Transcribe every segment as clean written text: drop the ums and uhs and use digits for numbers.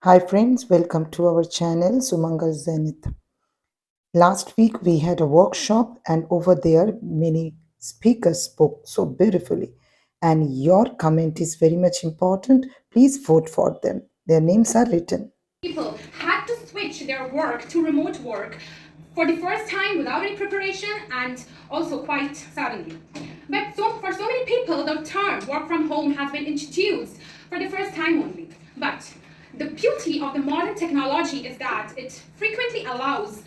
Hi friends, welcome to our channel Sumangal Zenith. Last week we had a workshop and over there many speakers spoke so beautifully and your comment is very much important. Please vote for them. Their names are written. People had to switch their work to remote work for the first time without any preparation and also quite suddenly. But for so many people, the term work from home has been introduced for the first time only. But the beauty of the modern technology is that it frequently allows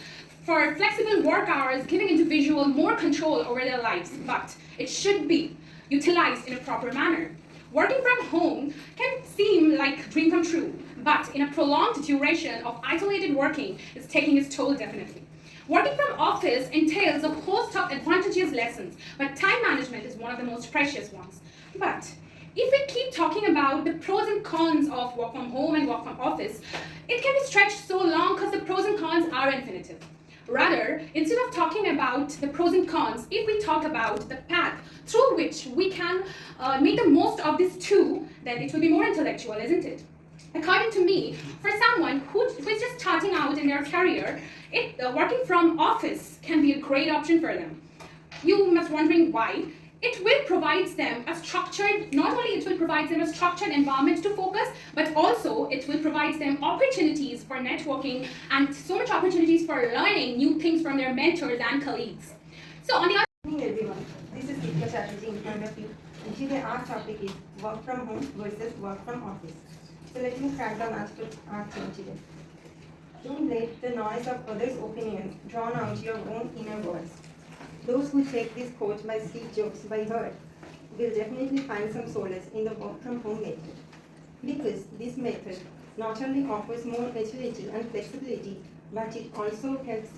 for flexible work hours, giving individuals more control over their lives. But it should be utilized in a proper manner. Working from home can seem like a dream come true, but in a prolonged duration of isolated working, it's taking its toll definitely. Working from office entails a host of advantageous lessons, but time management is one of the most precious ones. But if we keep talking about the pros and cons of work from home and work from office, it can be stretched so long because the pros and cons are infinitive. Rather, instead of talking about the pros and cons, if we talk about the path through which we can make the most of these two, then it will be more intellectual, isn't it? According to me, for someone who is just starting out in their career, working from office can be a great option for them. You must wondering why. It will provide them a structured, not only it will provide them a structured environment to focus, but also it will provide them opportunities for networking and so much opportunities for learning new things from their mentors and colleagues. So on the other Good evening everyone. This is Gitika Chatterjee in front of you. And today our topic is work from home versus work from office. So let me crack down our theme today. Don't let the noise of others' opinions drown out your own inner voice. Those who take this quote by Steve Jobs by heart will definitely find some solace in the work from home method. Because this method not only offers more agility and flexibility, but it also helps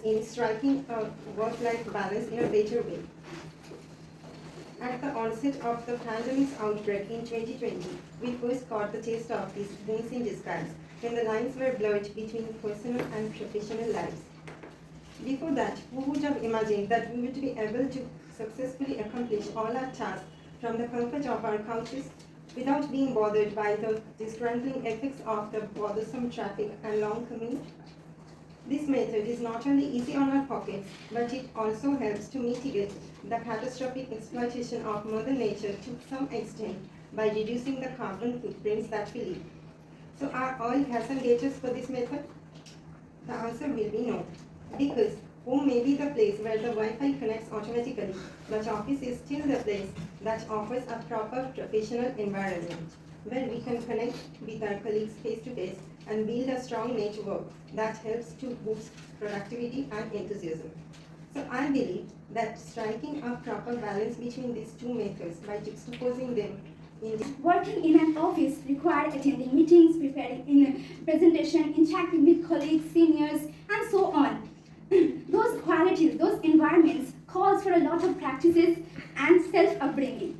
in striking a work-life balance in a better way. At the onset of the pandemic's outbreak in 2020, we first caught the taste of this blessing disguise when the lines were blurred between personal and professional lives. Before that, who would have imagined that we would be able to successfully accomplish all our tasks from the comfort of our couches without being bothered by the disgruntling effects of the bothersome traffic and long commute? This method is not only easy on our pockets, but it also helps to mitigate the catastrophic exploitation of Mother Nature to some extent by reducing the carbon footprints that we leave. So are all gas and gators for this method? The answer will be no, because home may be the place where the Wi-Fi connects automatically, but office is still the place that offers a proper professional environment, where we can connect with our colleagues face to face and build a strong network that helps to boost productivity and enthusiasm. So I believe that striking a proper balance between these two methods by juxtaposing them Working in an office required attending meetings, preparing in a presentation, interacting with colleagues, seniors, and so on. Those qualities, those environments calls for a lot of practices and self-upbringing.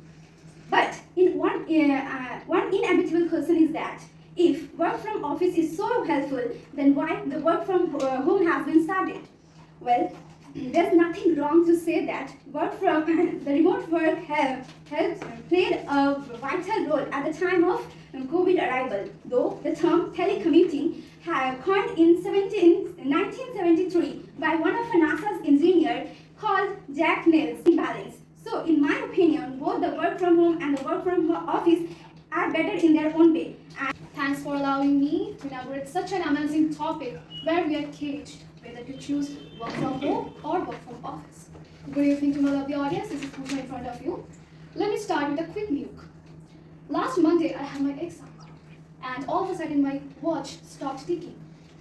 But one inevitable question is that if work from office is so helpful, then why the work from home has been started? Well, there's nothing wrong to say that work from the remote work helped played a vital role at the time of COVID arrival, though the term telecommuting coined in 1973 by one of NASA's engineers called Jack Niels balance. So in my opinion, both the work from home and the work from office are better in their own way. Thanks for allowing me to inaugurate such an amazing topic where we are caged whether to choose work from home or work from office. Good evening to all of the audience. This is Pooja in front of you. Let me start with a quick nuke. Last Monday, I had my exam, and all of a sudden my watch stopped ticking.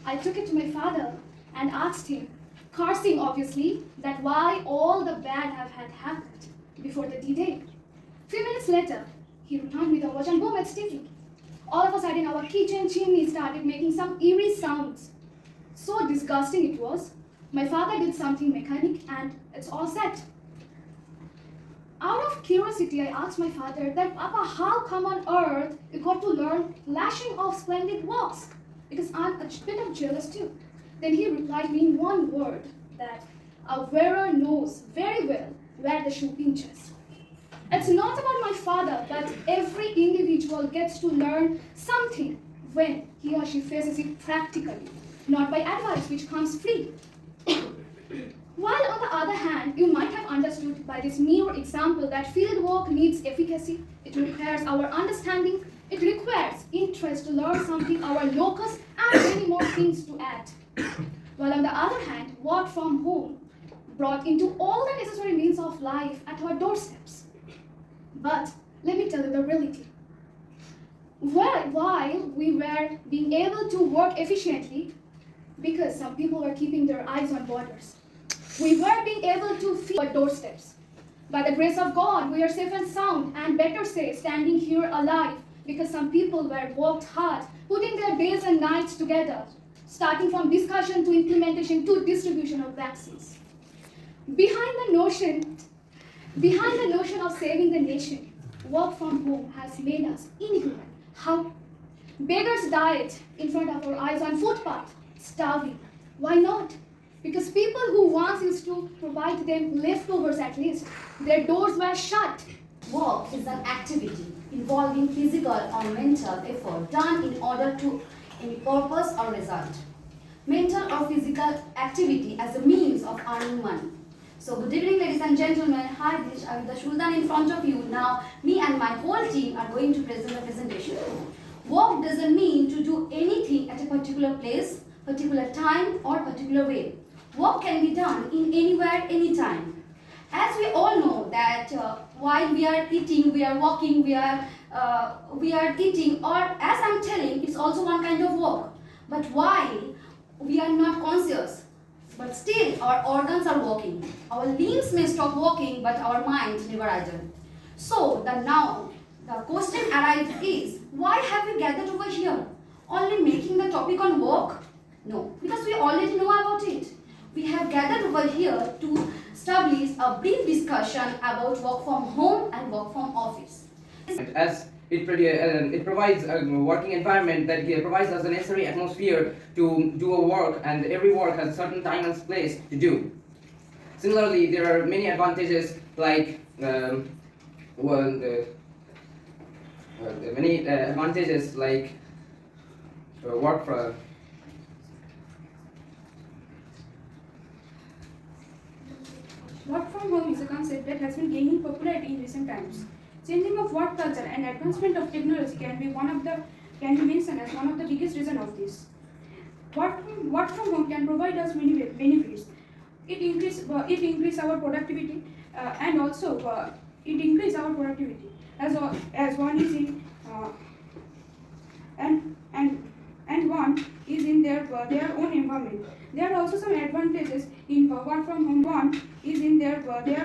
I took it to my father and asked him, cursing obviously, that why all the bad had happened before the D-Day. Few minutes later, he returned me the watch and boom, it's ticking. All of a sudden, our kitchen chimney started making some eerie sounds. So disgusting it was. My father did something mechanic and it's all set. Out of curiosity, I asked my father that Papa, how come on earth you got to learn lashing off splendid walks? Because I'm a bit of jealous too. Then he replied me in one word that a wearer knows very well where the shoe pinches. It's not about my father, but every individual gets to learn something when he or she faces it practically, not by advice which comes free. While on the other hand, you might have understood by this mere example that field work needs efficacy, it requires our understanding, it requires interest to learn something, our locus, and many more things to add. While on the other hand, work from home brought into all the necessary means of life at our doorsteps. But let me tell you the reality. While we were being able to work efficiently, because some people were keeping their eyes on borders, we were being able to feed our doorsteps. By the grace of God, we are safe and sound, and better say, standing here alive, because some people were worked hard, putting their days and nights together, starting from discussion to implementation to distribution of vaccines. Behind the notion of saving the nation, work from home has made us inhuman. How? Beggars died in front of our eyes on footpath, starving. Why not? Because people who once used to provide them leftovers at least, their doors were shut. Work is an activity involving physical or mental effort done in order to any purpose or result. Mental or physical activity as a means of earning money. So good evening, ladies and gentlemen. Hi, this I'm the Sultan in front of you. Now, me and my whole team are going to present a presentation. Work doesn't mean to do anything at a particular place, particular time, or particular way. Work can be done in anywhere, anytime. As we all know that while we are eating, we are walking, we are eating, or as I'm telling, it's also one kind of work. But while we are not conscious, but still our organs are working. Our limbs may stop working, but our mind never idle. So the question arises is, why have we gathered over here? Only making the topic on work? No, because we already know about it. We have gathered over here to establish a brief discussion about work from home and work from office. As it provides a working environment that provides us the necessary atmosphere to do a work, and every work has a certain time and place to do. Similarly, there are many advantages like work for. Work from home is a concept that has been gaining popularity in recent times. Changing of work culture and advancement of technology can be mentioned as one of the biggest reasons of this. Work from home can provide us many benefits. It increase our productivity and also it increase our productivity as one is in and one is in their own environment. There are also some advantages in work from home. One is in their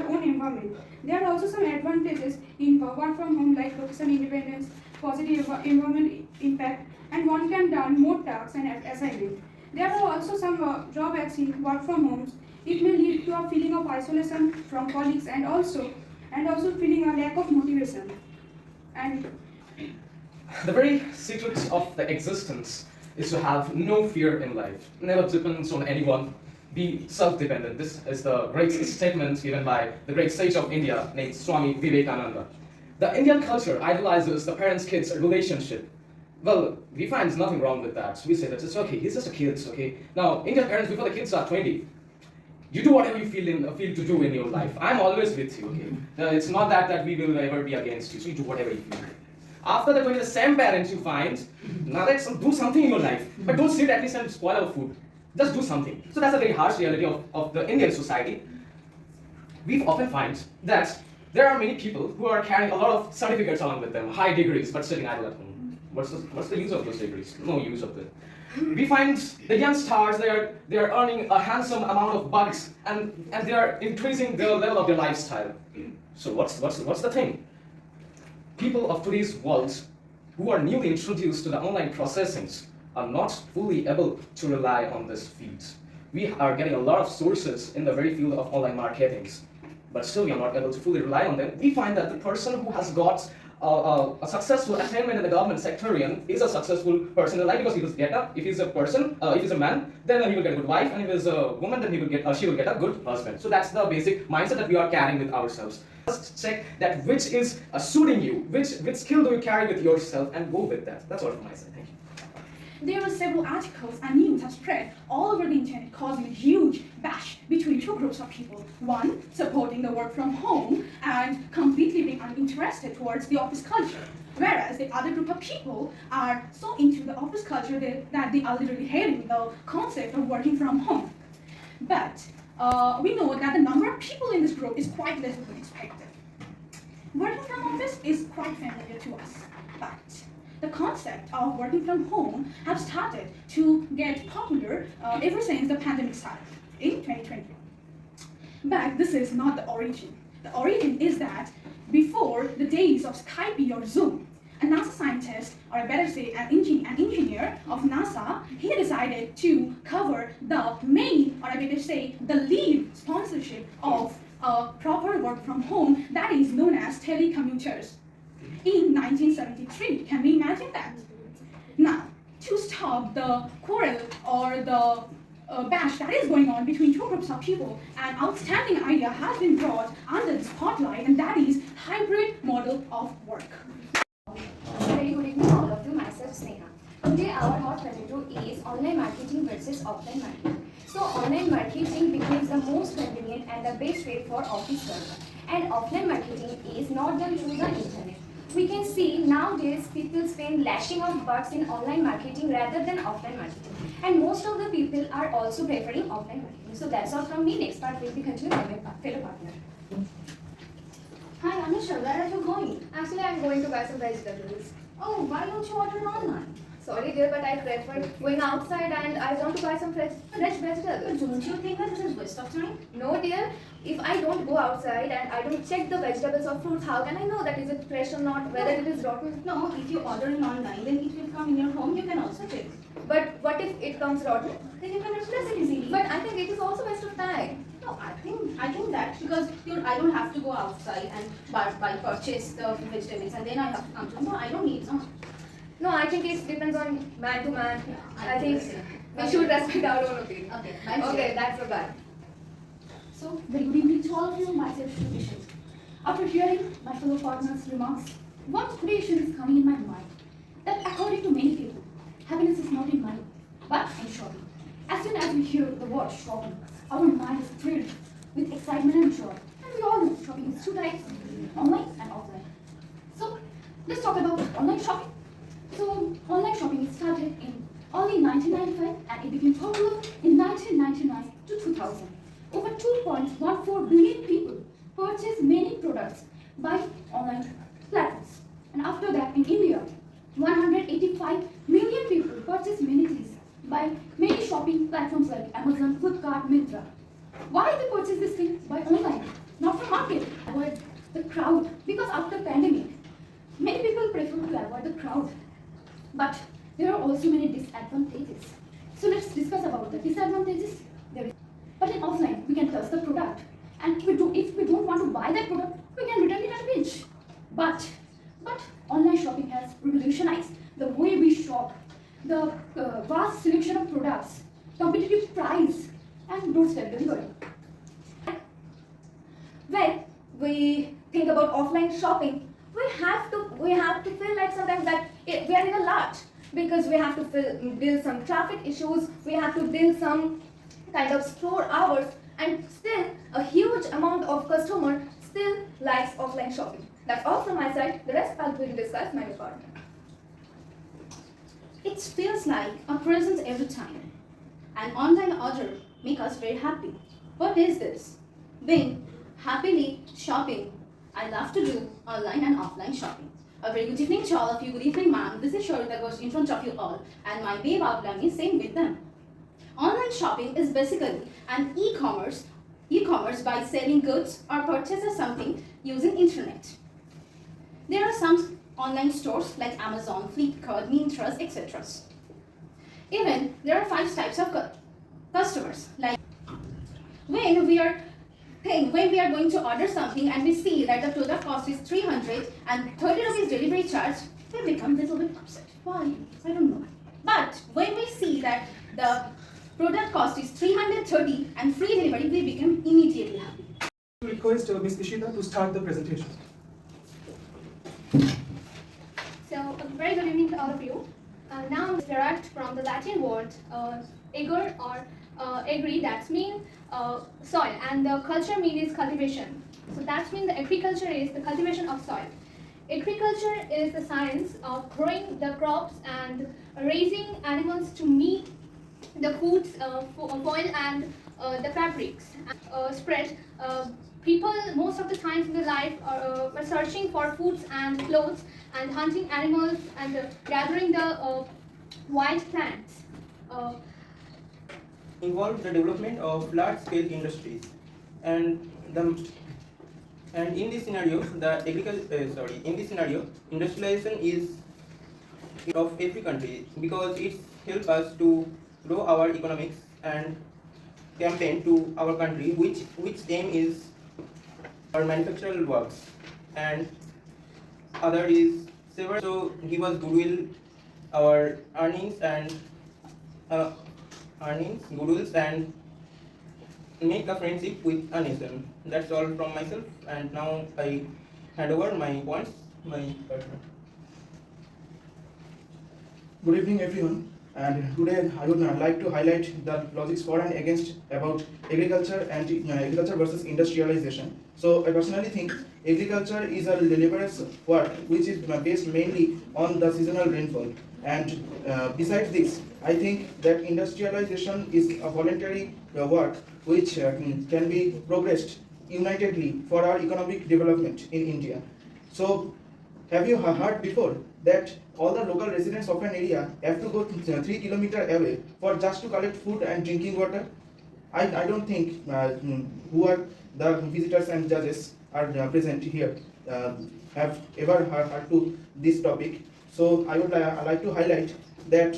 own environment. There are also some advantages in work from home, like location independence, positive environment impact, and one can done more tasks and assignment. There are also some drawbacks in work from homes. It may lead to a feeling of isolation from colleagues and also feeling a lack of motivation. And the very secret of the existence is to have no fear in life, never depends on anyone, be self-dependent. This is the great statement given by the great sage of India named Swami Vivekananda. The Indian culture idolizes the parents-kids relationship. Well, we find nothing wrong with that. We say that it's okay, he's just a kid, okay? Now, Indian parents, before the kids are 20, you do whatever you feel to do in your life. I'm always with you, okay? It's not that we will ever be against you, so you do whatever you feel. After that, when you're the same parents you find, now let's do something in your life. But don't sit at least and spoil our food. Just do something. So that's a very harsh reality of the Indian society. We often find that there are many people who are carrying a lot of certificates along with them, high degrees, but sitting idle at home. What's the use of those degrees? No use of them. We find the young stars, they are earning a handsome amount of bucks, and they are increasing the level of their lifestyle. So what's the thing? People of today's world who are newly introduced to the online processings are not fully able to rely on this field. We are getting a lot of sources in the very field of online marketing, but still we are not able to fully rely on them. We find that the person who has got a successful attainment in the government sectorian is a successful person in life because he will get a, if he's a person, if he's a man, then he will get a good wife, and if he's a woman, then she will get a good husband. So that's the basic mindset that we are carrying with ourselves. Just check that which is suiting you, which skill do you carry with yourself, and go with that. That's all from my side. Thank you. There are several articles and news have spread all over the internet causing a huge bash between two groups of people. One supporting the work from home and completely being uninterested towards the office culture. Whereas the other group of people are so into the office culture that they are literally hating the concept of working from home. But we know that the number of people in this group is quite less than expected. Working from office is quite familiar to us, but the concept of working from home have started to get popular ever since the pandemic started in 2020. But this is not the origin. The origin is that before the days of Skype or Zoom, a NASA scientist, or I better say an engineer of NASA, he decided to cover the main, or I better say the lead sponsorship of a proper work from home that is known as telecommuters. In 1973, can we imagine that? Now, to stop the quarrel or the bash that is going on between two groups of people, an outstanding idea has been brought under the spotlight, and that is hybrid model of work. Very good evening all of you, myself Sneha. Today our hot potato is online marketing versus offline marketing. So online marketing becomes the most convenient and the best way for office work. And offline marketing is not done through the internet. We can see nowadays people spend lashing out bucks in online marketing rather than offline marketing. And most of the people are also preferring offline marketing. So that's all from me. Next part will be continued by my fellow partner. Hi Anusha, where are you going? Actually, I'm going to buy some vegetables. Oh, why don't you order online? Sorry dear, but I prefer going outside and I want to buy some fresh vegetables. Don't you think that this is waste of time? No dear, if I don't go outside and I don't check the vegetables or fruits, how can I know that is it fresh or not, whether it is rotten? No, if you order it online, then it will come in your home. You can also check. But what if it comes rotten? Then you can replace it easily. But I think it is also waste of time. No, I think that because I don't have to go outside and purchase the vegetables and then I have to come to. No, I don't need. No. No, I think it depends on man to man. Yeah, I think we should respect our own opinion. Okay, Okay, that's a bad. So, very good evening to all of you, myself Shruti Sett. After hearing my fellow partners' remarks, one question is coming in my mind, that according to many people, happiness is not in money, but in shopping. As soon as we hear the word shopping, our mind is filled with excitement and joy. And we all know shopping is two types, online and offline. So, let's talk about online shopping. So, online shopping started in early 1995 and it became popular in 1999 to 2000. Over 2.14 billion people purchased many products by online platforms. And after that, in India, 185 million people purchased many things by many shopping platforms like Amazon, Flipkart, Mitra. Why they purchase this thing by online, not from market? Avoid the crowd, because after pandemic, many people prefer to avoid the crowd. But there are also many disadvantages. So let's discuss about the disadvantages. But in offline, we can touch the product. And if we don't want to buy that product, we can return it at pinch. But online shopping has revolutionized the way we shop, the vast selection of products, competitive price, and doorstep delivery. When we think about offline shopping, we have to feel like sometimes that we are in a lot, because we have to deal some traffic issues, we have to deal some kind of store hours, and still a huge amount of customer still likes offline shopping. That's all from my side. The rest I'll going to discuss my partner. It feels like a present every time. An online order makes us very happy. What is this? Being happily shopping. I love to do online and offline shopping. A very good evening to all of you. Good evening, ma'am. This is Shruti Ghosh in front of you all, and my babe outline is same with them. Online shopping is basically an e-commerce by selling goods or purchases something using internet. There are some online stores like Amazon, Flipkart, Myntra, etc. Even there are 5 types of customers. Like when we are thing when we are going to order something and we see that the product cost is 300 and 30 rupees delivery charge, we become a little bit upset. Why? I don't know. But when we see that the product cost is 330 and free delivery, we become immediately happy. Request Ms. Ishita to start the presentation. So, a very good evening to all of you. Now, it's derived from the Latin word ager or agri, that means soil, and the culture mean is cultivation. So that means the agriculture is the cultivation of soil. Agriculture is the science of growing the crops and raising animals to meet the foods, oil and the fabrics. Spread. People most of the times in their life are searching for foods and clothes and hunting animals and gathering the wild plants. Involve the development of large-scale industries, and in this scenario, industrialization is of every country because it helps us to grow our economics and campaign to our country, which aim is our manufactural works, and other is several so give us goodwill, our earnings and goodwills, and make a friendship with a nation. That's all from myself, and now I hand over my points my partner. Good evening, everyone. And today I would like to highlight the logics for and against about agriculture and agriculture versus industrialization. So I personally think agriculture is a laborious work which is based mainly on the seasonal rainfall. And besides this, I think that industrialization is a voluntary work which can be progressed unitedly for our economic development in India. So have you heard before that all the local residents of an area have to go 3 kilometers away for just to collect food and drinking water? I don't think who are the visitors and judges are present here have ever heard to this topic. So I would like to highlight that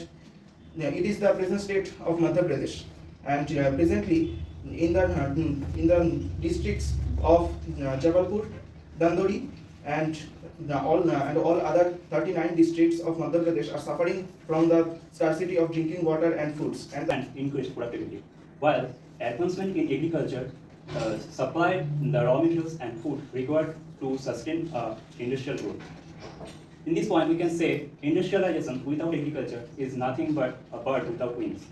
it is the present state of Madhya Pradesh, and presently in the districts of Jabalpur, Dandori, and all other 39 districts of Madhya Pradesh are suffering from the scarcity of drinking water and foods and increased productivity, while advancement in agriculture supplied the raw materials and food required to sustain industrial growth. In this point, we can say industrialization without agriculture is nothing but a bird without wings.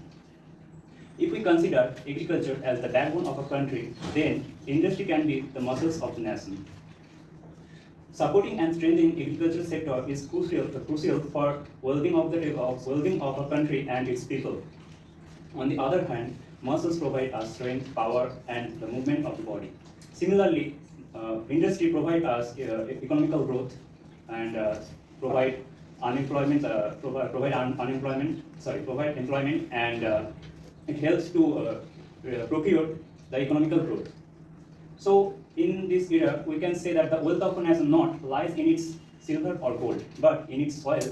If we consider agriculture as the backbone of a country, then industry can be the muscles of the nation. Supporting and strengthening agricultural sector is crucial for well-being of a country and its people. On the other hand, muscles provide us strength, power, and the movement of the body. Similarly, industry provides us economical growth and provide employment, and it helps to procure the economical growth. So in this era, we can say that the wealth of a nation not lies in its silver or gold, but in its soil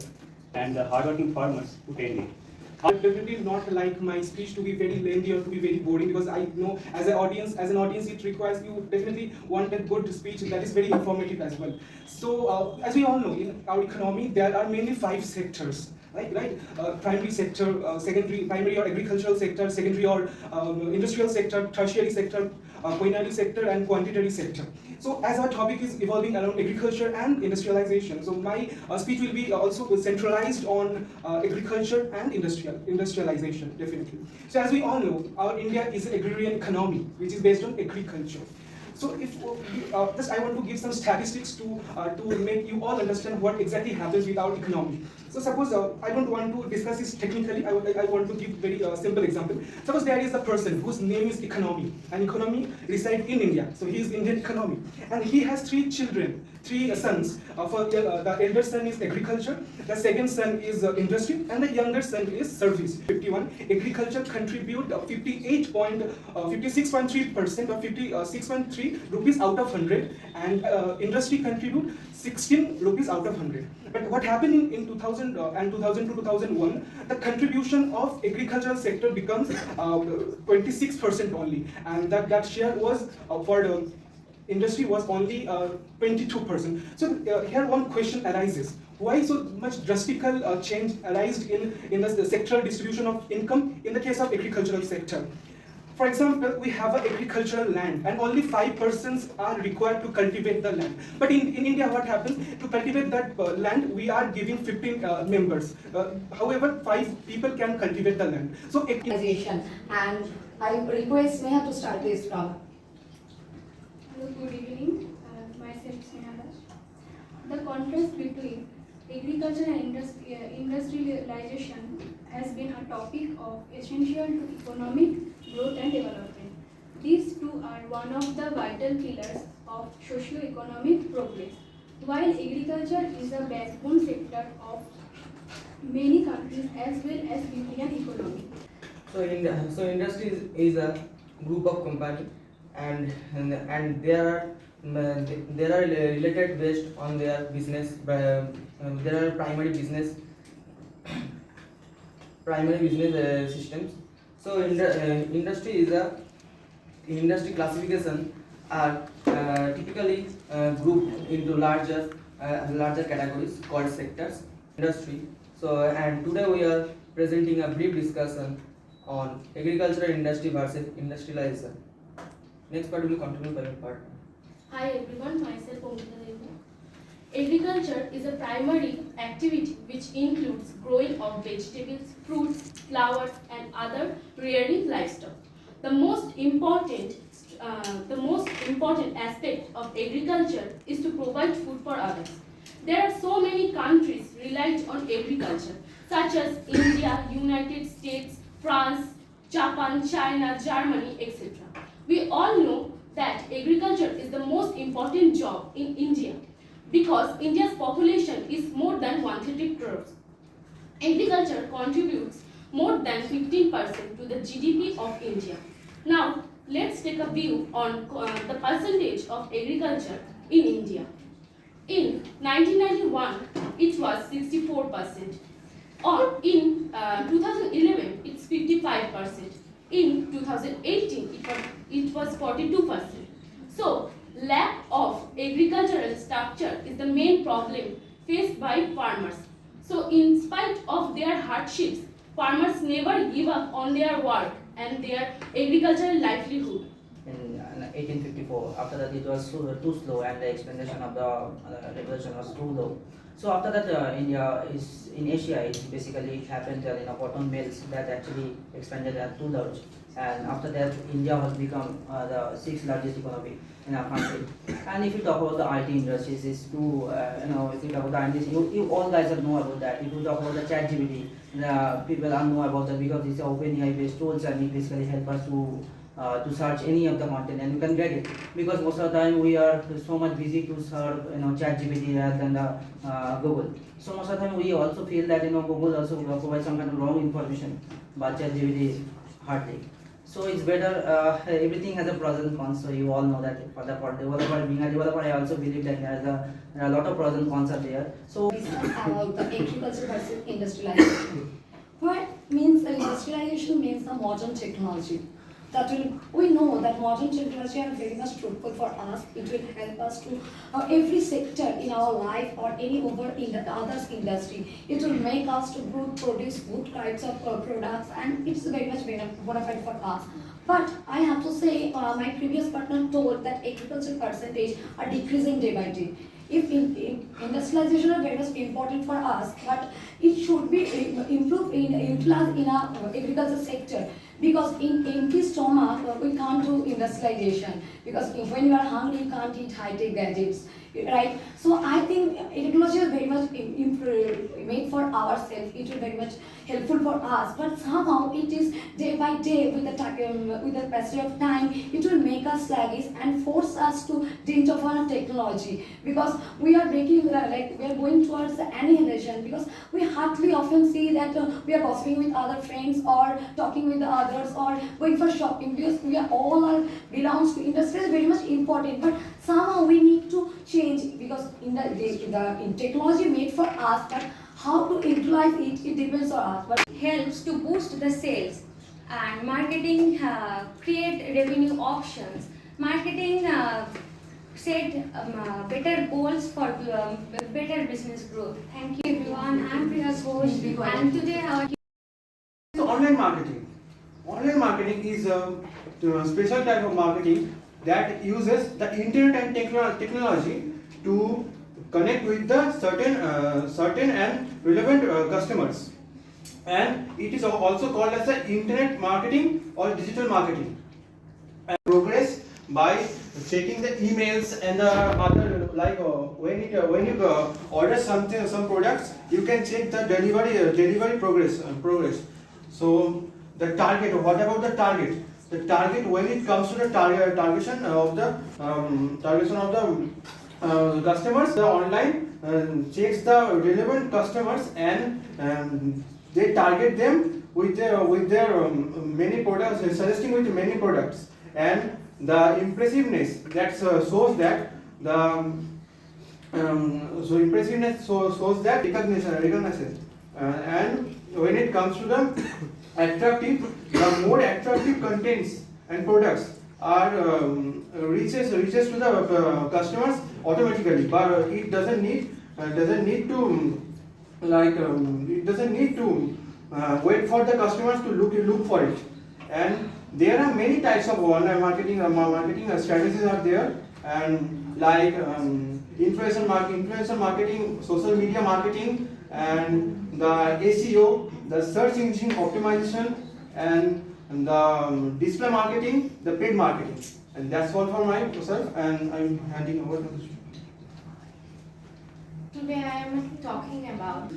and the hardworking farmers who tend it. I definitely not like my speech to be very lengthy or to be very boring, because I know as an audience, it requires you definitely want a good speech that is very informative as well. So as we all know, in our economy there are mainly 5 sectors. Right? Primary sector, primary or agricultural sector, secondary or industrial sector, tertiary sector, quaternary sector, and quantitary sector. So as our topic is evolving around agriculture and industrialization, so my speech will be also centralized on agriculture and industrialization, definitely. So as we all know, our India is an agrarian economy, which is based on agriculture. So if just I want to give some statistics to make you all understand what exactly happens with our economy. So suppose I don't want to discuss this technically. I want to give very simple example. Suppose there is a person whose name is Economy, and Economy resides in India. So he is Indian Economy, and he has 3 children, 3 sons. The elder son is agriculture, the second son is industry, and the younger son is service. 51. Agriculture contribute 56.3% or 56.3 rupees out of 100, and industry contribute 16 rupees out of 100. But what happened in 2000 and 2000 to 2001, the contribution of agricultural sector becomes 26% only, and that share was for the industry was only 22%. So here one question arises: why so much drastic change arised in the sectoral distribution of income in the case of agricultural sector? For example, we have an agricultural land and only 5 persons are required to cultivate the land. But in India, what happens? To cultivate that land, we are giving 15 members. However, 5 people can cultivate the land. So, and I request Sneha to start this from. Hello, good evening. Myself Sneha. The contrast between agriculture and industrialization has been a topic of essential to economic growth and development. These two are one of the vital pillars of socio-economic progress. While agriculture is a backbone sector of many countries as well as Indian economy. So industry is a group of company, and they are related based on their business. There are primary business systems. So industry is a industry classification are typically grouped into larger categories called sectors industry. So and today we are presenting a brief discussion on agricultural industry versus industrialization. Next part will continue by your partner. Hi everyone, myself Ankita Debnath. Agriculture is a primary activity which includes growing of vegetables, fruits, flowers and other rearing livestock. The most important aspect of agriculture is to provide food for others. There are so many countries relied on agriculture such as India, United States, France, Japan, China, Germany, etc. We all know that agriculture is the most important job in India because India's population is more than 130 crores. Agriculture contributes more than 15% to the GDP of India. Now, let's take a view on the percentage of agriculture in India. In 1991, it was 64%. In 2011, it's 55%. In 2018, it was 42%. So, lack of agricultural structure is the main problem faced by farmers. So, in spite of their hardships, farmers never give up on their work and their agricultural livelihood. In 1854, after that it was too slow and the expansion of the revolution was too low. So after that, India is in Asia. It basically happened cotton mills that actually expanded too large, and after that, India has become the 6th largest economy in our country. And if you talk about the IT industries, it's too if you talk about the IT, you all guys know about that. If you talk about the ChatGPT, the people know about that because it's OpenAI based tools and it basically help us to search any of the content and you can get it, because most of the time we are so much busy to search ChatGPT rather than the Google. So most of the time we also feel that Google also provides some kind of wrong information, but ChatGPT hardly. So it's better. Everything has a pros and cons. So you all know that for developer, being a developer, I also believe that there are a lot of pros and cons are there. So discuss about the agriculture versus industrialization. What means industrialization means the modern technology. We know that modern technology are very much fruitful for us. It will help us to every sector in our life or any over in the others industry. It will make us to produce good types of products, and it's very much benefit for us. But I have to say, my previous partner told that agriculture percentage are decreasing day by day. If industrialization is very much important for us, but it should be improved utilized in our agriculture sector. Because in empty stomach, we can't do industrialization. Because when you are hungry, you can't eat high-tech gadgets, right? So I think agriculture is very much made for ourselves. It is very much helpful for us. But somehow it is day by day, with the passage of time, it will make us sluggish and force us to dint of our technology. Because we are breaking, we are going towards the annihilation. Because we hardly often see that we are gossiping with other friends or talking with the others or going for shopping, because we are all belongs to industry is very much important, but Somehow we need to change because in technology made for us, but how to utilize it, it depends on us. But helps to boost the sales, and marketing create revenue options. Marketing set better goals for better business growth. Thank you everyone. I'm Priya Ghosh, and today our online marketing. Online marketing is a special type of marketing that uses the internet and technology to connect with the certain and relevant customers, and it is also called as the internet marketing or digital marketing. And progress by checking the emails and the other, like when you order some products, you can check the delivery progress. So the target, what about the target? The target, when it comes to the targeting of the customers, the online checks the relevant customers, and they target them with their many products, suggesting with many products, and the impressiveness that shows that the so impressiveness shows that recognition, and when it comes to the the more attractive contents and products are reaches to the customers automatically, but it doesn't need to wait for the customers to look for it. And there are many types of online marketing strategies are there, and like influencer marketing, social media marketing, and the SEO, the search engine optimization, and the display marketing, the paid marketing. And that's all for myself, and I'm handing over to the Today I am talking about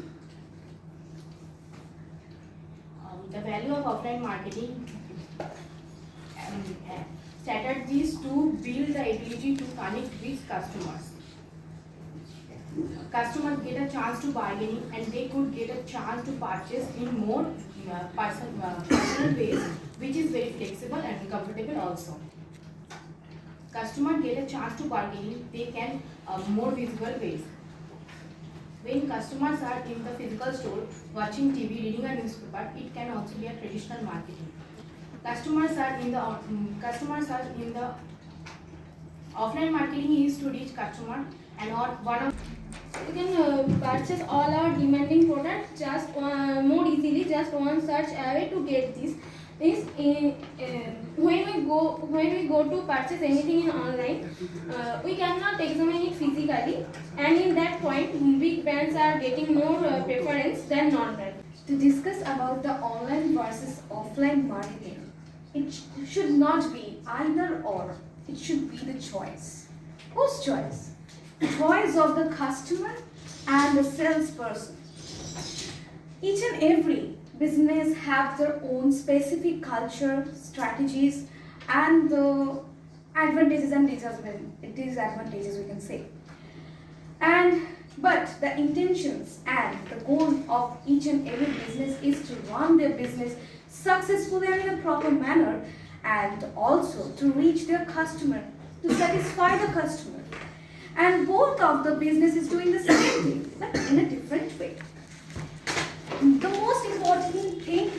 the value of offline marketing strategies to build the ability to connect with customers. Customers get a chance to bargaining, and they could get a chance to purchase in more personal ways, which is very flexible and comfortable also. Customers get a chance to bargaining, they can more visible ways. When customers are in the physical store, watching TV, reading a newspaper, it can also be a traditional marketing. Customers are in the offline marketing is to reach customer, and one of you can purchase all our demanding products just more easily, just one search away to get this. When we go to purchase anything in online, we cannot examine it physically, and in that point big brands are getting more preference than non-brand. To discuss about the online versus offline marketing, it should not be either or, it should be the choice. Whose choice? The choice of the customer and the salesperson. Each and every business have their own specific culture, strategies, and the advantages and disadvantages, we can say. But the intentions and the goal of each and every business is to run their business successfully and in a proper manner, and also to reach their customer, to satisfy the customer. And both of the business is doing the same thing, but in a different way. The most important thing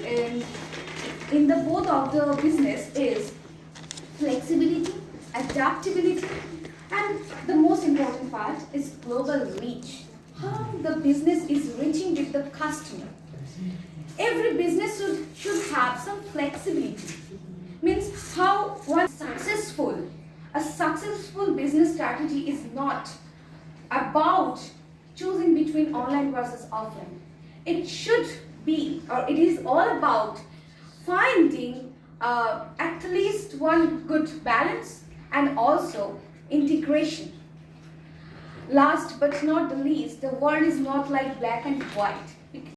in the both of the business is flexibility, adaptability, and the most important part is global reach. How the business is reaching with the customer. Every business should have some flexibility. Means how a successful business strategy is not about choosing between online versus offline. It should be, or it is all about finding at least one good balance and also integration. Last but not the least, the world is not like black and white.